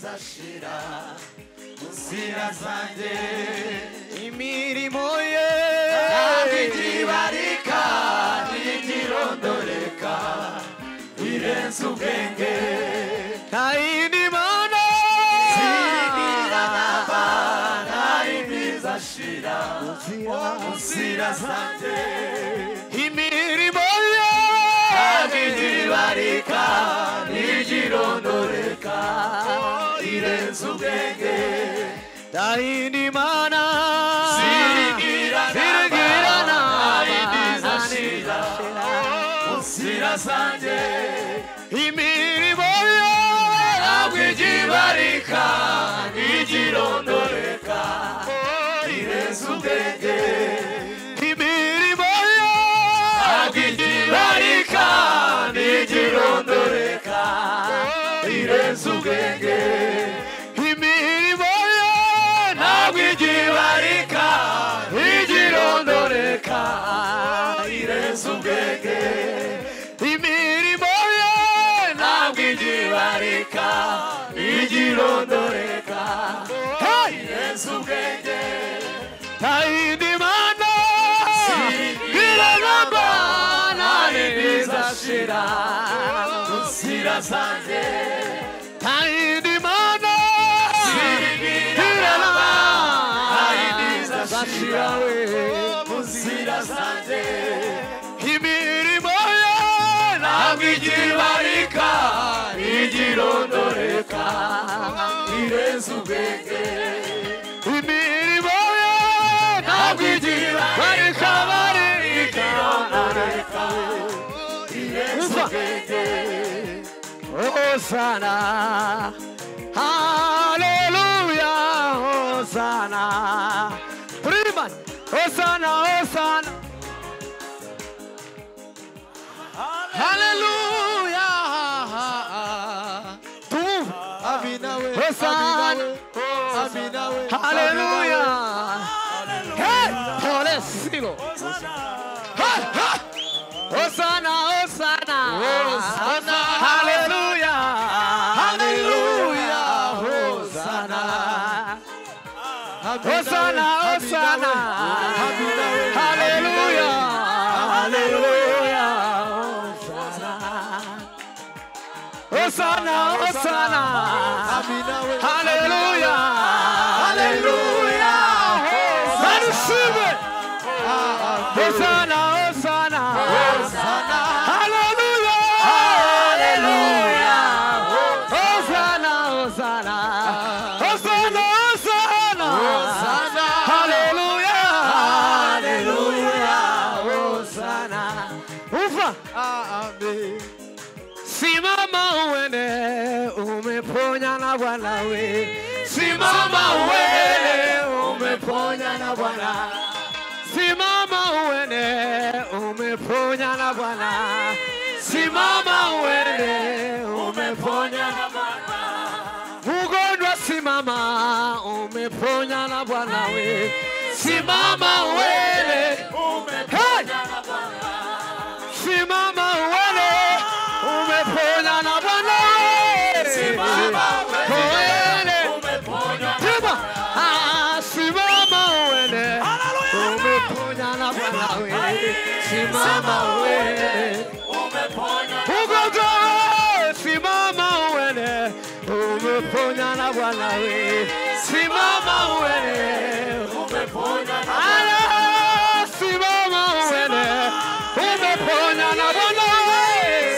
izashira munzira zanjye imirimo ye ntigibarika ntigirondoreka irenze ubwenge nta yindi mana zirigirana nta yindi izashira munzira zanjye imirimo ye ntigibarika ntigirondoreka irenze ubwenge nta yindi mana zirigirana izashira munzira zanjye imirimo ye ntabwo igibarika ntigirondoreka irenze ubwenge imirimo ye ntabwo igibarika ntigirondoreka irenze ubwenge imirimo ye ntabwo igibarika ntigirondoreka irenze ubwenge imirimo ye ntabwo igibarika ntigirondoreka irenze ubwenge nta yindi mana zirigirana nta yindi izashira munzira zanjye nta yindi mana zirigirana nta yindi izashira munzira zanjye imirimo ye ntabwo igibarika ntigirondoreka irenze ubwenge imirimo ye ntabwo igibarika ntigirondoreka irenze ubwenge Hosanna, hallelujah, Hosanna, Freeman, Hosanna, Hosanna, hallelujah, Hosanna, hallelujah, hey, Holy Silo, Hosanna, Hosanna, hallelujah, hallelujah, Hosanna, Hosanna, Hosanna, hallelujah, hallelujah, Hosanna, Hosanna, hallelujah, hallelujah, Hosanna, Hosanna, Hosanna, hallelujah, hallelujah, Hosanna, Hosanna, Hosanna, Hosanna, hallelujah, hallelujah, Hosanna. Ufa, simama uende, umeponya na Bwana we. Simama uende, umeponya na Bwana. Simama uende, umeponya na Bwana. Simama uende, umeponya na Bwana. Mgonjwa simama, umeponya na Bwana we. Simama uende, umeponya na Bwana. Simama uende, umeponya na Bwana we. Simama uende, umeponya na Bwana. Simama uende, umeponya na Bwana we. Simama uende, umeponya na Bwana. Simama uende, umeponya na Bwana we. Simama uende, umeponya na Bwana. Simama uende, umeponya na Bwana we.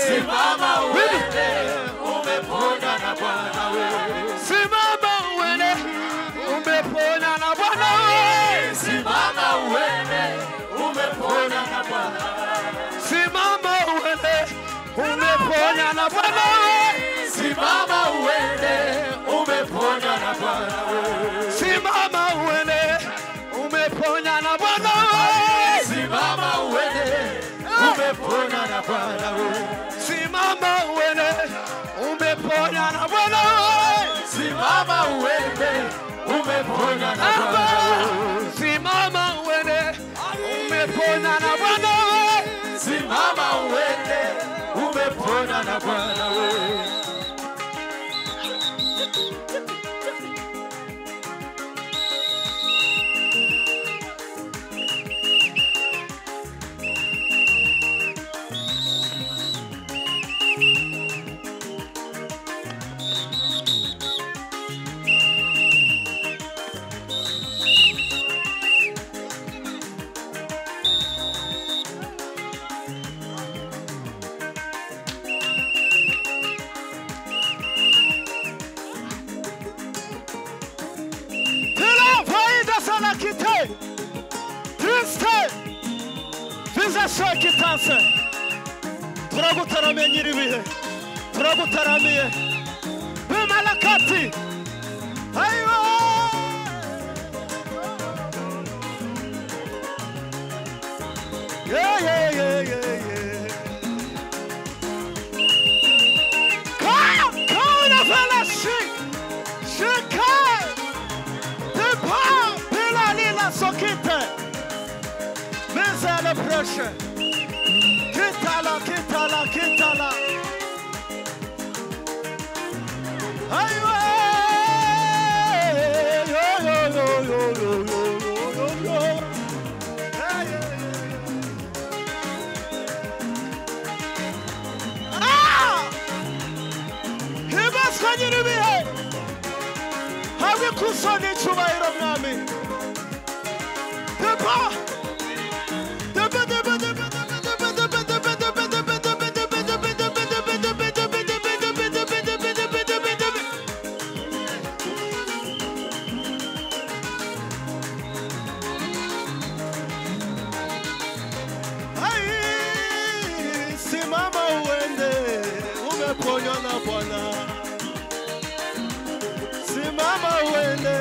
Simama uende, umeponya na Bwana we. Simama uende, umeponya na Bwana we. Simama uende, umeponya na Bwana. Simama uende, umeponya na Bwana we. Simama uende, umeponya na Bwana we. Simama uende, umeponya na Bwana we. Simama uende, umeponya na Bwana we. Simama uende, umeponya na Bwana we. Simama uende, umeponya na Bwana we. Simama uende, umeponya na Bwana we. Simama uende, umeponya na Bwana we. Yesu kitanse turagutaramye nyiribihe turagutaramiye bimalakati ayo yeah come on fellowship shika de pa pela lila sokite mesa la proche kitala ayo Kanyiribihe habe kusoni cyubahiro mwami Deba Ai simama uende umeponya na Bwana Mama wende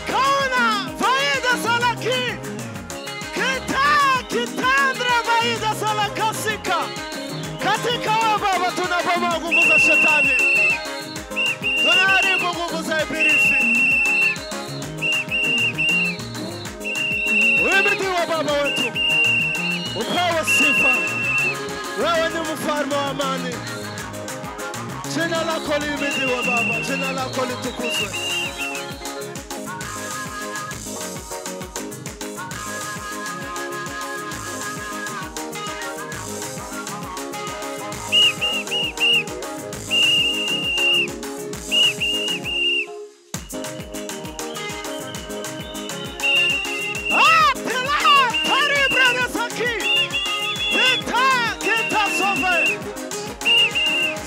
kauna vaida salaki kitandra vaida salakasika katika baba tunapoma nguvu za shetani tunaharibu nguvu za ibilisi wewe baba wetu upewe sifa wewe ni mfalme wa amani Jina lako lihimidiwe Baba, jina lako litukuzwe.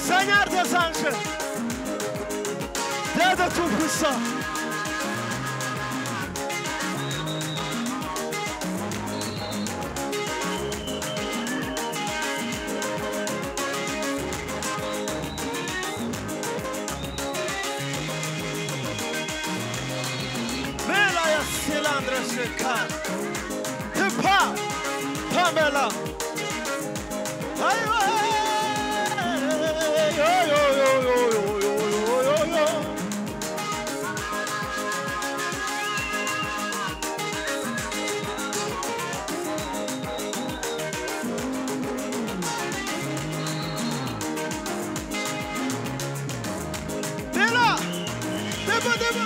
Seigneur des anges, Dieu de tout-puissant. Mais là, il y a cylindre chez Car. Tu pars, Pamela. Aïe, Deba.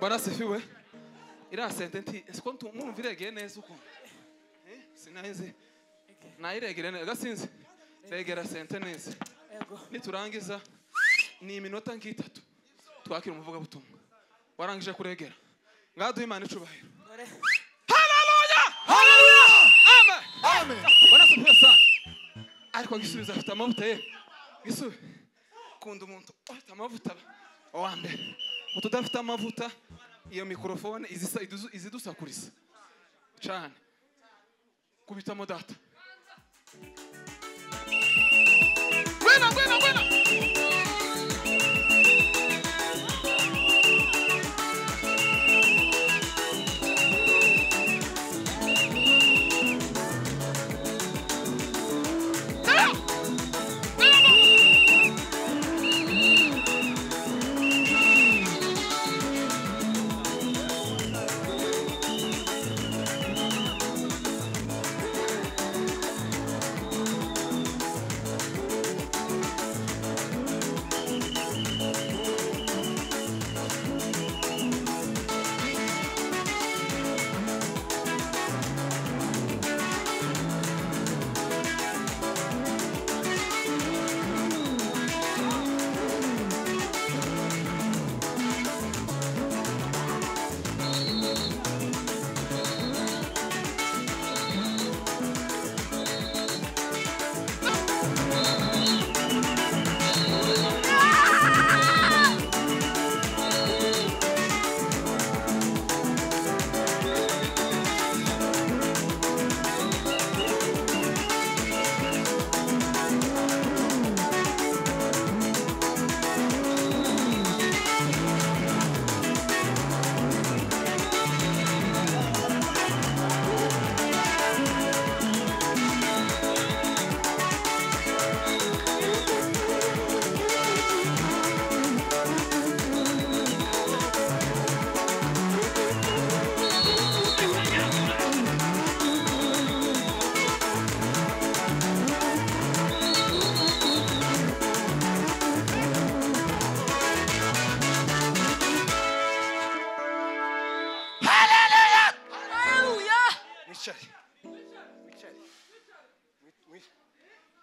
Bwana sifiwe. ira sententi esiko muntu viregeye neza uko sinahize nayiregere neza gasinze regera sente neza niturangiza ni iminota nk'itatu twakira umuvuga butumwa warangije kuregera ngaduha Imana icubahiro haleluya haleluya amen amen bana supira sana ariko gisubiza afite amavuta ye gisubi kunda umuntu afite amavuta owambe utudafite amavuta iyo mikrofone izidusakuriza cyane kubitamo data Buena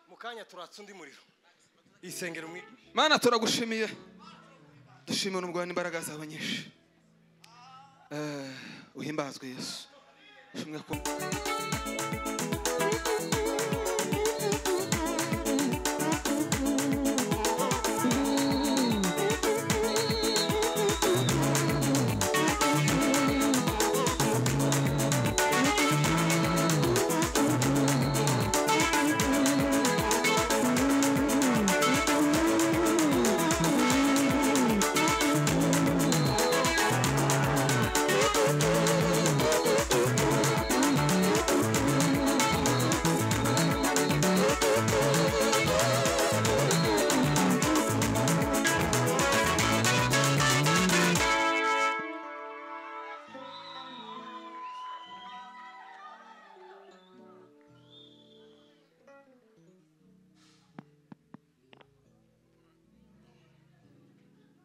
mukanya turatsundi muriro isengero Mana turagushimiye dushimira umugwa n'imbaraga zawe nyinshi uhimbazwe Yesu shimwe ko